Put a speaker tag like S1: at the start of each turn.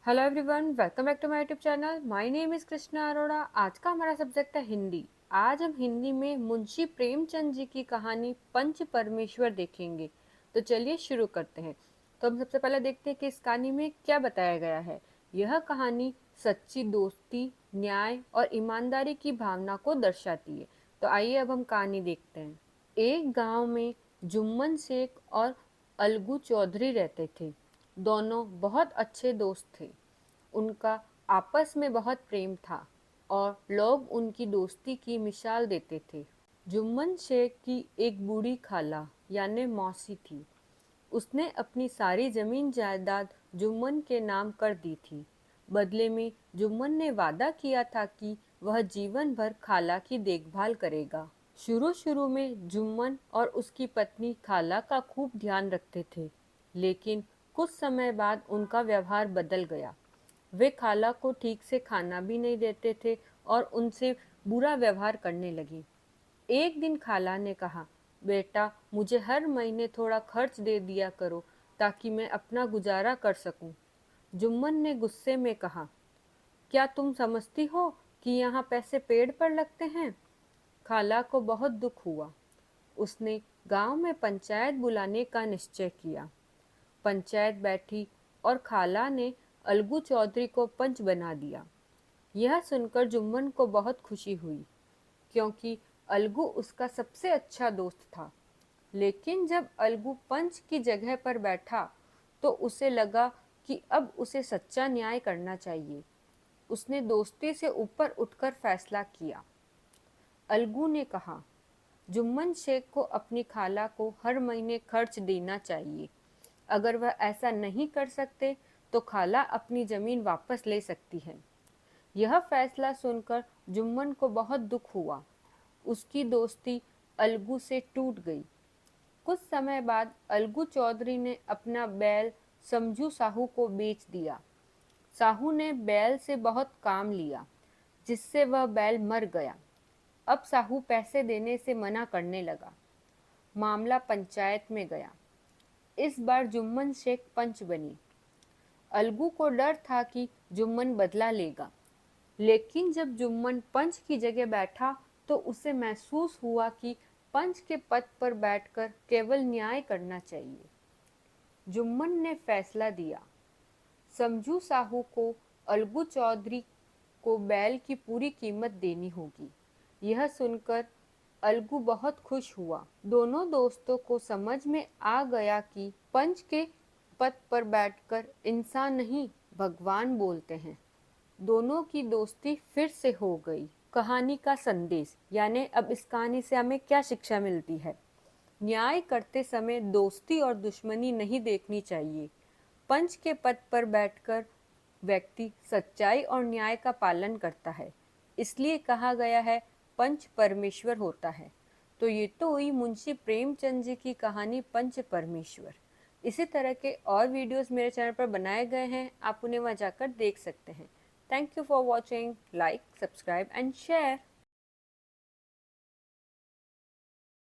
S1: Hello everyone, welcome back to my YouTube channel. My name is Krishna Arora. आज का हमारा subject है हिंदी। आज हम हिंदी में मुंशी प्रेमचंद जी की कहानी पंच परमेश्वर देखेंगे। तो चलिए शुरू करते हैं। तो हम सबसे पहले देखते हैं कि इस कहानी में क्या बताया गया है। यह कहानी सच्ची दोस्ती, न्याय और ईमानदारी की भावना को दर्शाती है। तो आइए अब हम कहानी देखते हैं। एक गांव में जुम्मन शेख और अलगू चौधरी रहते थे। दोनों बहुत अच्छे दोस्त थे। उनका आपस में बहुत प्रेम था और लोग उनकी दोस्ती की मिसाल देते थे। जुम्मन शेख की एक बूढ़ी खाला यानी मौसी थी। उसने अपनी सारी जमीन जायदाद जुम्मन के नाम कर दी थी। बदले में जुम्मन ने वादा किया था कि वह जीवन भर खाला की देखभाल करेगा। शुरू शुरू में जुम्मन और उसकी पत्नी खाला का खूब ध्यान रखते थे, लेकिन कुछ समय बाद उनका व्यवहार बदल गया। वे खाला को ठीक से खाना भी नहीं देते थे और उनसे बुरा व्यवहार करने लगी। एक दिन खाला ने कहा, बेटा मुझे हर महीने थोड़ा खर्च दे दिया करो ताकि मैं अपना गुजारा कर सकूं। जुम्मन ने गुस्से में कहा, क्या तुम समझती हो कि यहाँ पैसे पेड़ पर लगते हैं? खाला को बहुत दुख हुआ। उसने गांव में पंचायत बुलाने का निश्चय किया। पंचायत बैठी और खाला ने अलगू चौधरी को पंच बना दिया। यह सुनकर जुम्मन को बहुत खुशी हुई, क्योंकि अलगू उसका सबसे अच्छा दोस्त था। लेकिन जब अलगू पंच की जगह पर बैठा तो उसे लगा कि अब उसे सच्चा न्याय करना चाहिए। उसने दोस्ती से ऊपर उठकर फैसला किया। अलगू ने कहा, जुम्मन शेख को अपनी खाला को हर महीने खर्च देना चाहिए। अगर वह ऐसा नहीं कर सकते तो खाला अपनी जमीन वापस ले सकती है। यह फैसला सुनकर जुम्मन को बहुत दुख हुआ। उसकी दोस्ती अलगू से टूट गई। कुछ समय बाद अलगू चौधरी ने अपना बैल समझू साहू को बेच दिया। साहू ने बैल से बहुत काम लिया, जिससे वह बैल मर गया। अब साहू पैसे देने से मना करने लगा। मामला पंचायत में गया। इस बार जुम्मन शेख पंच बनी। अलगू को डर था कि जुम्मन बदला लेगा, लेकिन जब जुम्मन पंच की जगह बैठा तो उसे महसूस हुआ कि पंच के पद पर बैठकर केवल न्याय करना चाहिए। जुम्मन ने फैसला दिया, समझू साहू को अलगू चौधरी को बैल की पूरी कीमत देनी होगी। यह सुनकर अलगू बहुत खुश हुआ। दोनों दोस्तों को समझ में आ गया कि पंच के पद पर बैठकर इंसान नहीं, भगवान बोलते हैं। दोनों की दोस्ती फिर से हो गई। कहानी का संदेश, यानी अब इस कहानी से हमें क्या शिक्षा मिलती है? न्याय करते समय दोस्ती और दुश्मनी नहीं देखनी चाहिए। पंच के पद पर बैठकर व्यक्ति सच्चाई और न्याय का पालन करता है। इसलिए कहा गया है, पंच परमेश्वर होता है। तो ये तो हुई मुंशी प्रेमचंद जी की कहानी पंच परमेश्वर। इसी तरह के और वीडियोस मेरे चैनल पर बनाए गए हैं, आप उन्हें वहां जाकर देख सकते हैं। Thank you for watching. Like, subscribe and share.